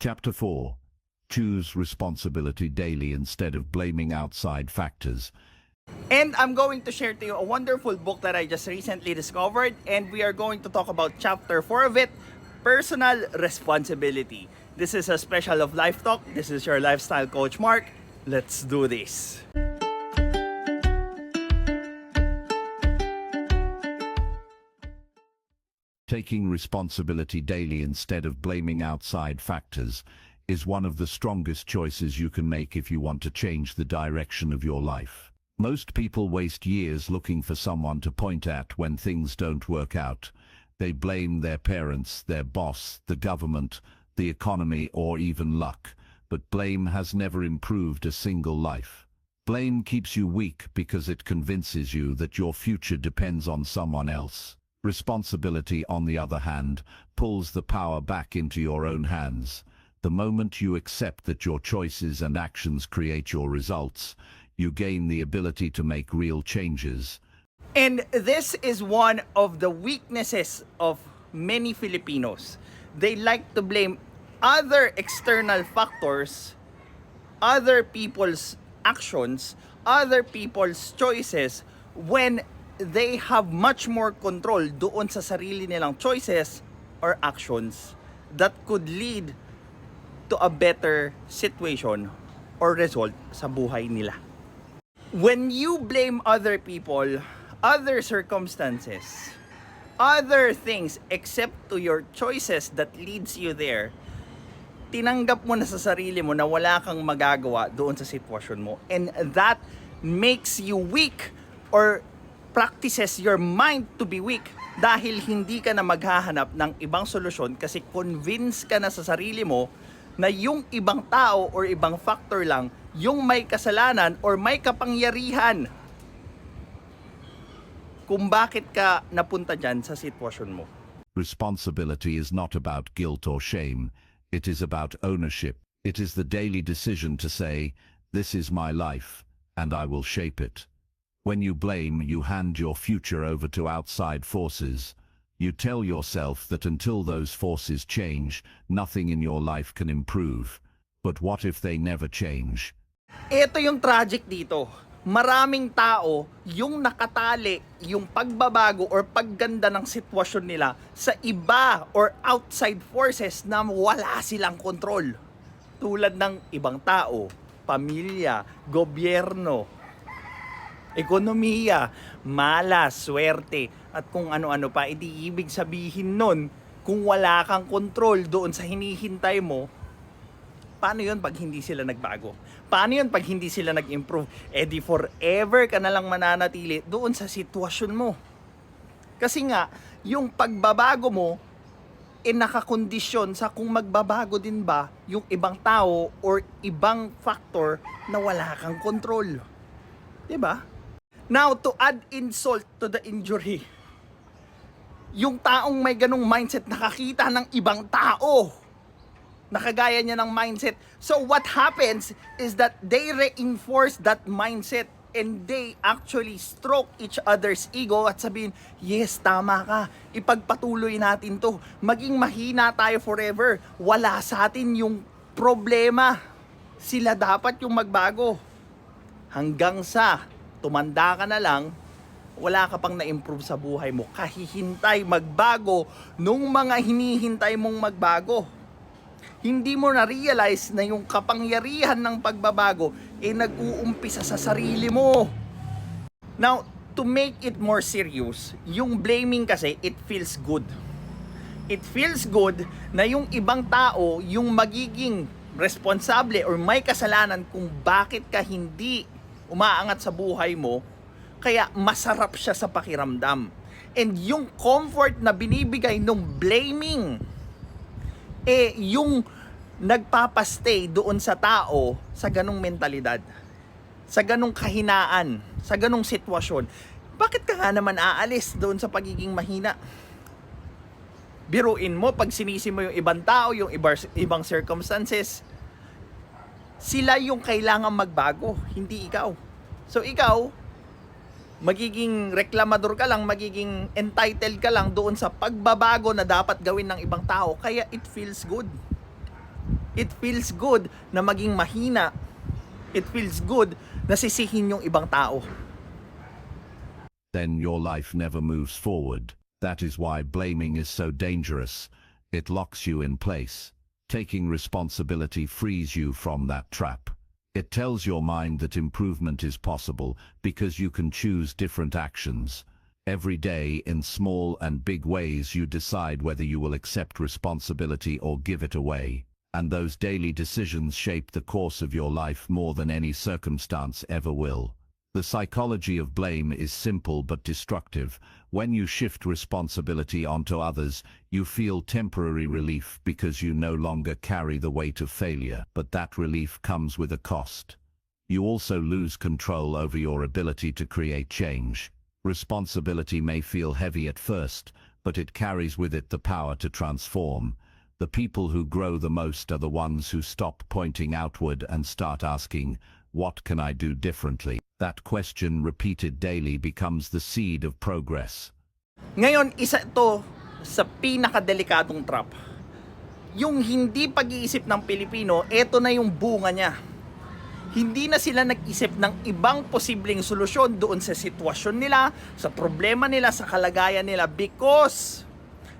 Chapter 4. Choose responsibility daily instead of blaming outside factors. And I'm going to share to you a wonderful book that I just recently discovered, and we are going to talk about chapter 4 of it, personal responsibility. This is a special of Life Talk. This is your lifestyle coach, Mark. Let's do this. Taking responsibility daily instead of blaming outside factors is one of the strongest choices you can make if you want to change the direction of your life. Most people waste years looking for someone to point at when things don't work out. They blame their parents, their boss, the government, the economy, or even luck. But blame has never improved a single life. Blame keeps you weak because it convinces you that your future depends on someone else. Responsibility, on the other hand, pulls the power back into your own hands. The moment you accept that your choices and actions create your results, you gain the ability to make real changes. And this is one of the weaknesses of many Filipinos. They like to blame other external factors, other people's actions, other people's choices, when they have much more control doon sa sarili nilang choices or actions that could lead to a better situation or result sa buhay nila. When you blame other people, other circumstances, other things except to your choices that leads you there, tinanggap mo na sa sarili mo na wala kang magagawa doon sa sitwasyon mo, and that makes you weak or practices your mind to be weak dahil hindi ka na maghahanap ng ibang solusyon kasi convinced ka na sa sarili mo na yung ibang tao or ibang factor lang yung may kasalanan or may kapangyarihan kung bakit ka napunta dyan sa sitwasyon mo. Responsibility is not about guilt or shame. It is about ownership. It is the daily decision to say, "This is my life, and I will shape it." When you blame, you hand your future over to outside forces. You tell yourself that until those forces change, nothing in your life can improve. But what if they never change? Ito yung tragic dito. Maraming tao yung nakatali yung pagbabago or pagganda ng sitwasyon nila sa iba or outside forces na wala silang kontrol. Tulad ng ibang tao, pamilya, gobyerno, ekonomiya, malas, swerte, at kung ano-ano pa. Hindi ibig sabihin nun, kung wala kang kontrol doon sa hinihintay mo, paano yun pag hindi sila nagbago? Paano yun pag hindi sila nag-improve? Di forever ka na lang mananatili doon sa sitwasyon mo. Kasi nga, yung pagbabago mo, nakakondisyon sa kung magbabago din ba yung ibang tao or ibang factor na wala kang kontrol. Diba? Now, to add insult to the injury, yung taong may ganong mindset nakakita ng ibang tao, nakagaya niya ng mindset. So what happens is that they reinforce that mindset and they actually stroke each other's ego at sabihin, yes, tama ka, ipagpatuloy natin to, maging mahina tayo forever, wala sa atin yung problema, sila dapat yung magbago. Hanggang sa tumanda ka na lang, wala ka pang na-improve sa buhay mo. Kahihintay magbago nung mga hinihintay mong magbago. Hindi mo na-realize na yung kapangyarihan ng pagbabago nag-uumpisa sa sarili mo. Now, to make it more serious, yung blaming kasi, it feels good. It feels good na yung ibang tao, yung magiging responsable or may kasalanan kung bakit ka hindi umaangat sa buhay mo, kaya masarap siya sa pakiramdam. And yung comfort na binibigay nung blaming, yung nagpapastay doon sa tao sa ganong mentalidad, sa ganong kahinaan, sa ganong sitwasyon. Bakit ka nga naman aalis doon sa pagiging mahina? Biruin mo, pag sinisi mo yung ibang tao, yung ibang circumstances, sila yung kailangan magbago, hindi ikaw. So ikaw, magiging reklamador ka lang, magiging entitled ka lang doon sa pagbabago na dapat gawin ng ibang tao, kaya it feels good. It feels good na maging mahina. It feels good na sisihin yung ibang tao. Then your life never moves forward. That is why blaming is so dangerous. It locks you in place. Taking responsibility frees you from that trap. It tells your mind that improvement is possible because you can choose different actions. Every day, in small and big ways, you decide whether you will accept responsibility or give it away. And those daily decisions shape the course of your life more than any circumstance ever will. The psychology of blame is simple but destructive. When you shift responsibility onto others, you feel temporary relief because you no longer carry the weight of failure. But that relief comes with a cost. You also lose control over your ability to create change. Responsibility may feel heavy at first, but it carries with it the power to transform. The people who grow the most are the ones who stop pointing outward and start asking, "What can I do differently?" That question, repeated daily, becomes the seed of progress. Ngayon, isa ito sa pinakadelikadong trap. Yung hindi pag-iisip ng Pilipino, eto na yung bunga niya. Hindi na sila nag-isip ng ibang posibleng solusyon doon sa sitwasyon nila, sa problema nila, sa kalagayan nila because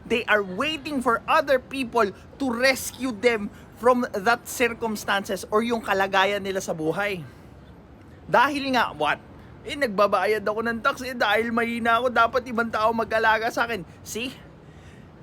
they are waiting for other people to rescue them from that circumstances or yung kalagayan nila sa buhay. Dahil nga, what? Nagbabayad ako ng tax dahil mahina ako, dapat ibang tao mag-alaga sa akin. See?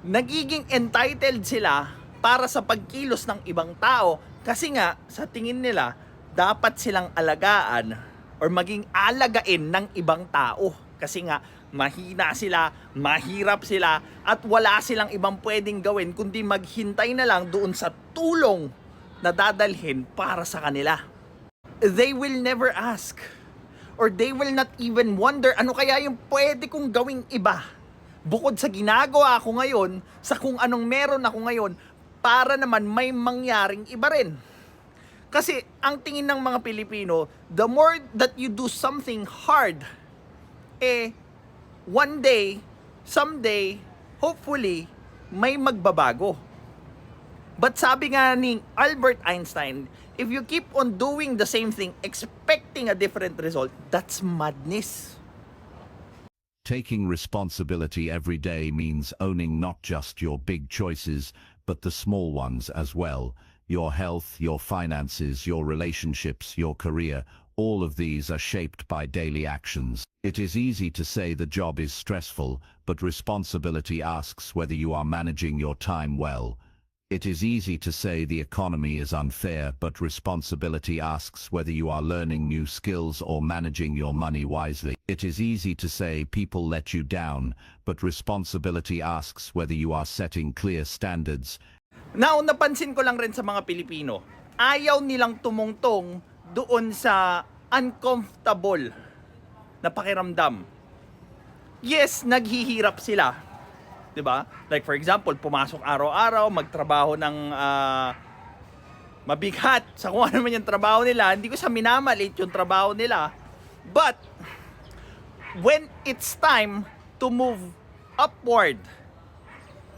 Nagiging entitled sila para sa pagkilos ng ibang tao kasi nga, sa tingin nila, dapat silang alagaan or maging alagain ng ibang tao. Kasi nga, mahina sila, mahirap sila, at wala silang ibang pwedeng gawin kundi maghintay na lang doon sa tulong na dadalhin para sa kanila. They will never ask or they will not even wonder ano kaya yung pwede kong gawing iba bukod sa ginagawa ko ngayon, sa kung anong meron ako ngayon para naman may mangyaring iba rin. Kasi ang tingin ng mga Pilipino, the more that you do something hard, one day, someday, hopefully, may magbabago. But sabi nga ni Albert Einstein, if you keep on doing the same thing, expecting a different result, that's madness. Taking responsibility every day means owning not just your big choices, but the small ones as well. Your health, your finances, your relationships, your career, all of these are shaped by daily actions. It is easy to say the job is stressful, but responsibility asks whether you are managing your time well. It is easy to say the economy is unfair, but responsibility asks whether you are learning new skills or managing your money wisely. It is easy to say people let you down, but responsibility asks whether you are setting clear standards. Now, napansin ko lang rin sa mga Pilipino, ayaw nilang tumungtong doon sa uncomfortable na pakiramdam. Yes, naghihirap sila. 'Di ba? Like for example, pumasok araw-araw, magtrabaho ng mabigat sa kung ano man yung trabaho nila. Hindi ko sa minamalit yung trabaho nila. But when it's time to move upward,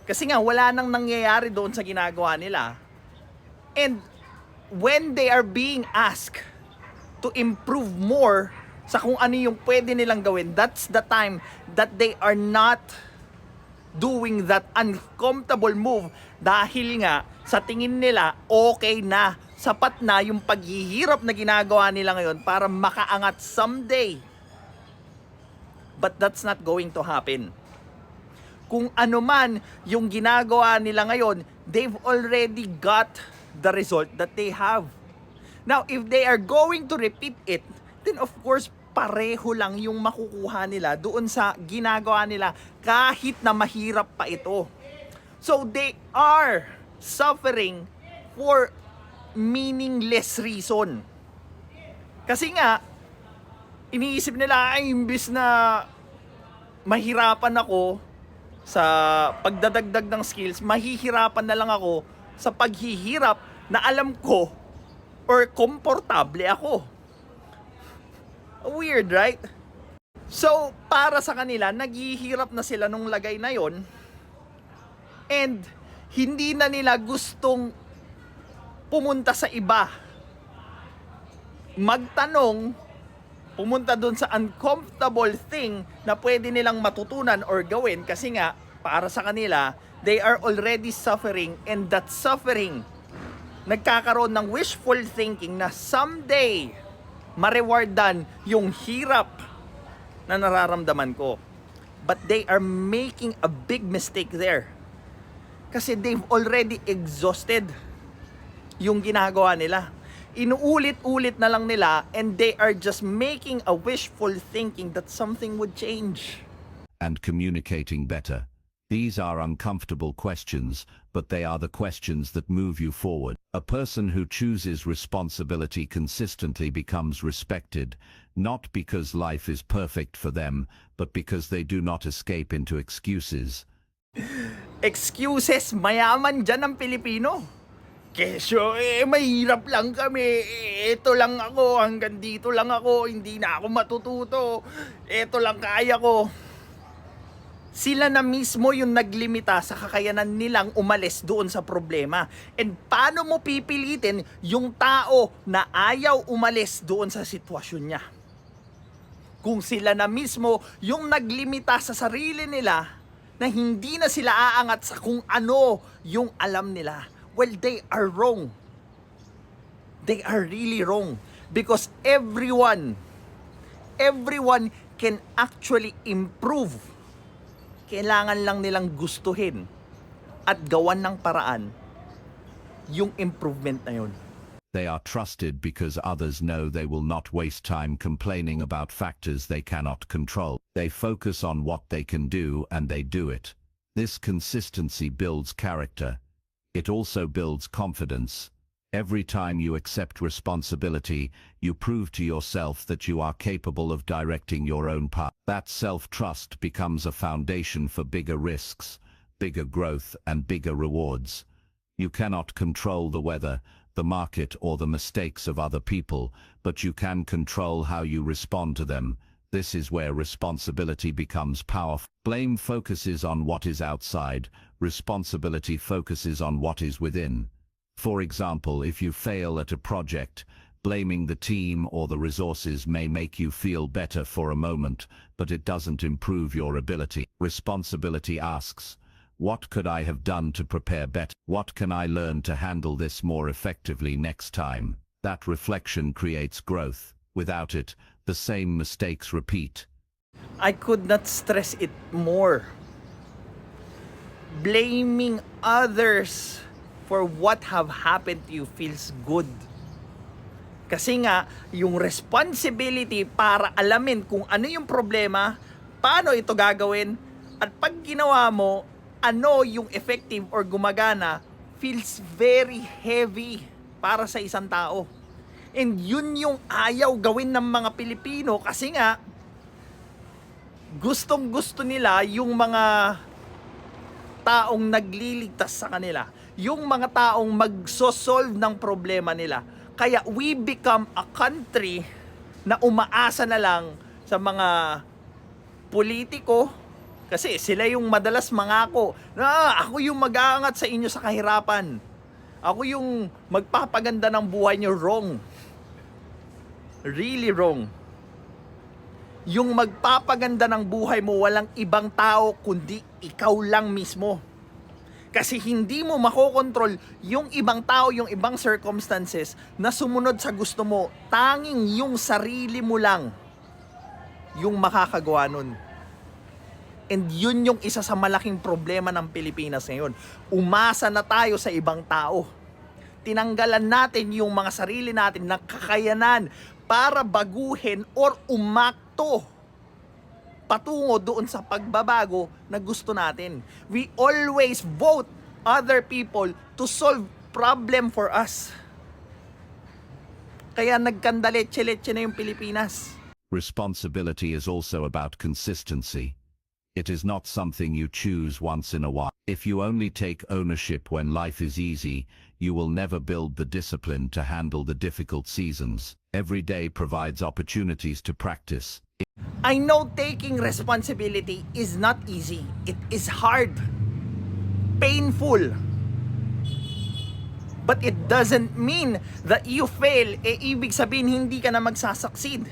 kasi nga wala nang nangyayari doon sa ginagawa nila. And when they are being asked to improve more sa kung ano yung pwede nilang gawin, that's the time that they are not doing that uncomfortable move dahil nga sa tingin nila okay na, sapat na yung paghihirap na ginagawa nila ngayon para makaangat someday. But that's not going to happen. Kung ano man yung ginagawa nila ngayon, they've already got the result that they have. Now, if they are going to repeat it, then of course, pareho lang yung makukuha nila doon sa ginagawa nila kahit na mahirap pa ito. So they are suffering for meaningless reason. Kasi nga, iniisip nila, ay imbis na mahirapan ako sa pagdadagdag ng skills, mahihirapan na lang ako sa paghihirap na alam ko or komportable ako. Weird, right? So, para sa kanila, naghihirap na sila nung lagay na yon, and hindi na nila gustong pumunta sa iba, magtanong, pumunta dun sa uncomfortable thing na pwede nilang matutunan or gawin kasi nga, para sa kanila, they are already suffering, and that suffering, nagkakaroon ng wishful thinking na someday, marewardan yung hirap na nararamdaman ko. But they are making a big mistake there. Kasi they've already exhausted yung ginagawa nila. Inuulit-ulit na lang nila, and they are just making a wishful thinking that something would change. And communicating better. These are uncomfortable questions, but they are the questions that move you forward. A person who chooses responsibility consistently becomes respected, not because life is perfect for them, but because they do not escape into excuses. Excuses, mayaman dyan ang Pilipino. Kesyo, mahirap lang kami. Ito lang ako, hanggang dito lang ako, hindi na ako matututo. Ito lang kaya ko. Sila na mismo yung naglimita sa kakayanan nilang umalis doon sa problema. And paano mo pipilitin yung tao na ayaw umalis doon sa sitwasyon niya? Kung sila na mismo yung naglimita sa sarili nila na hindi na sila aangat sa kung ano yung alam nila, well, they are wrong. They are really wrong. Because everyone can actually improve. Kailangan lang nilang gustuhin at gawan ng paraan yung improvement na yun. They are trusted because others know they will not waste time complaining about factors they cannot control. They focus on what they can do, and they do it. This consistency builds character. It also builds confidence. Every time you accept responsibility, you prove to yourself that you are capable of directing your own path. That self-trust becomes a foundation for bigger risks, bigger growth, and bigger rewards. You cannot control the weather, the market, or the mistakes of other people, but you can control how you respond to them. This is where responsibility becomes powerful. Blame focuses on what is outside. Responsibility focuses on what is within. For example, if you fail at a project, blaming the team or the resources may make you feel better for a moment, but it doesn't improve your ability. Responsibility asks, what could I have done to prepare better? What can I learn to handle this more effectively next time? That reflection creates growth. Without it, the same mistakes repeat. I could not stress it more. Blaming others for what have happened to you feels good. Kasi nga, yung responsibility para alamin kung ano yung problema, paano ito gagawin, at pag ginawa mo, ano yung effective or gumagana, feels very heavy para sa isang tao. And yun yung ayaw gawin ng mga Pilipino kasi nga, gustong-gusto nila yung mga taong nagliligtas sa kanila. Yung mga taong magsosolve ng problema nila. Kaya we become a country na umaasa na lang sa mga politiko kasi sila yung madalas mangako na ako yung mag-aangat sa inyo sa kahirapan. Ako yung magpapaganda ng buhay nyo. Wrong. Really wrong. Yung magpapaganda ng buhay mo, walang ibang tao kundi ikaw lang mismo. Kasi hindi mo makokontrol yung ibang tao, yung ibang circumstances na sumunod sa gusto mo. Tanging yung sarili mo lang yung makakagawa nun. And yun yung isa sa malaking problema ng Pilipinas ngayon. Umasa na tayo sa ibang tao. Tinanggalan natin yung mga sarili natin ng kakayanan para baguhin or umakto patungo doon sa pagbabago na gusto natin. We always vote other people to solve problem for us. Kaya nagkandaletse-letse na yung Pilipinas. Responsibility is also about consistency. It is not something you choose once in a while. If you only take ownership when life is easy, you will never build the discipline to handle the difficult seasons. Every day provides opportunities to practice. I know taking responsibility is not easy. It is hard. Painful. But it doesn't mean that you fail, ibig sabihin hindi ka na magsasucceed.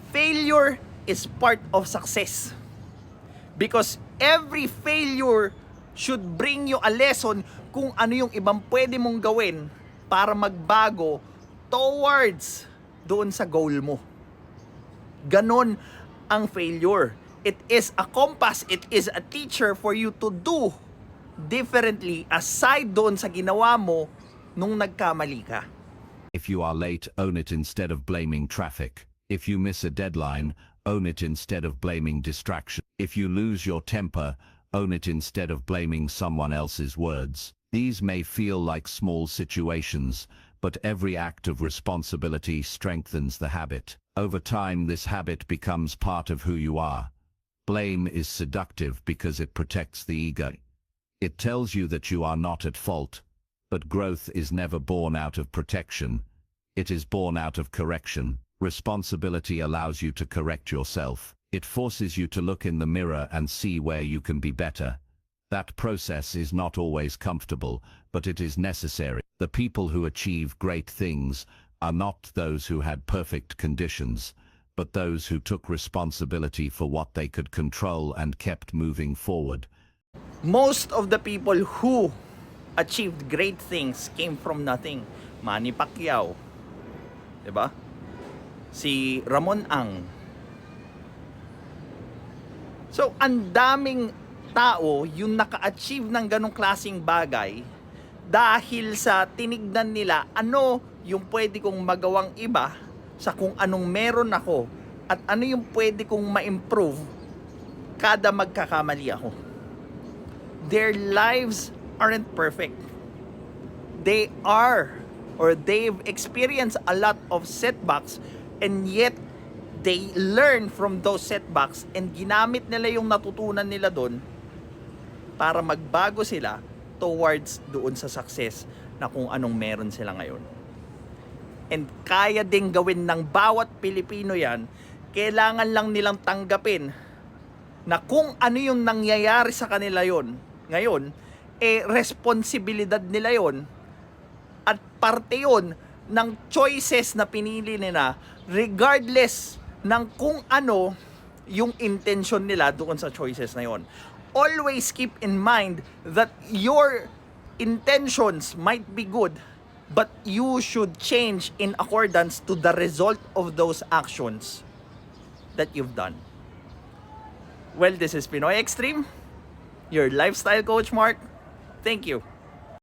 Failure is part of success. Because every failure should bring you a lesson kung ano yung ibang pwede mong gawin para magbago towards doon sa goal mo. Ganon ang failure. It is a compass, it is a teacher for you to do differently aside doon sa ginawa mo nung nagkamali ka. If you are late, own it instead of blaming traffic. If you miss a deadline, own it instead of blaming distraction. If you lose your temper, own it instead of blaming someone else's words. These may feel like small situations, but every act of responsibility strengthens the habit. Over time, this habit becomes part of who you are. Blame is seductive because it protects the ego. It tells you that you are not at fault, but growth is never born out of protection. It is born out of correction. Responsibility allows you to correct yourself. It forces you to look in the mirror and see where you can be better. That process is not always comfortable, but it is necessary. The people who achieve great things are not those who had perfect conditions, but those who took responsibility for what they could control and kept moving forward. Most of the people who achieved great things came from nothing. Manny Pacquiao, 'di ba? Si Ramon Ang. So, ang daming tao yung naka-achieve ng ganong klaseng bagay dahil sa tinignan nila ano yung pwede kong magawang iba sa kung anong meron ako at ano yung pwede kong ma-improve kada magkakamali ako. Their lives aren't perfect. They are, or they've experienced a lot of setbacks, and yet they learn from those setbacks and ginamit nila yung natutunan nila doon para magbago sila towards doon sa success na kung anong meron sila ngayon. And kaya ding gawin ng bawat Pilipino yan, kailangan lang nilang tanggapin na kung ano yung nangyayari sa kanila yon ngayon, responsibilidad nila yon at parte yon ng choices na pinili nila regardless ng kung ano yung intention nila doon sa choices na yon. Always keep in mind that your intentions might be good, but you should change in accordance to the result of those actions that you've done. Well, this is Pinoy Extreme, your lifestyle coach, Mark. Thank you.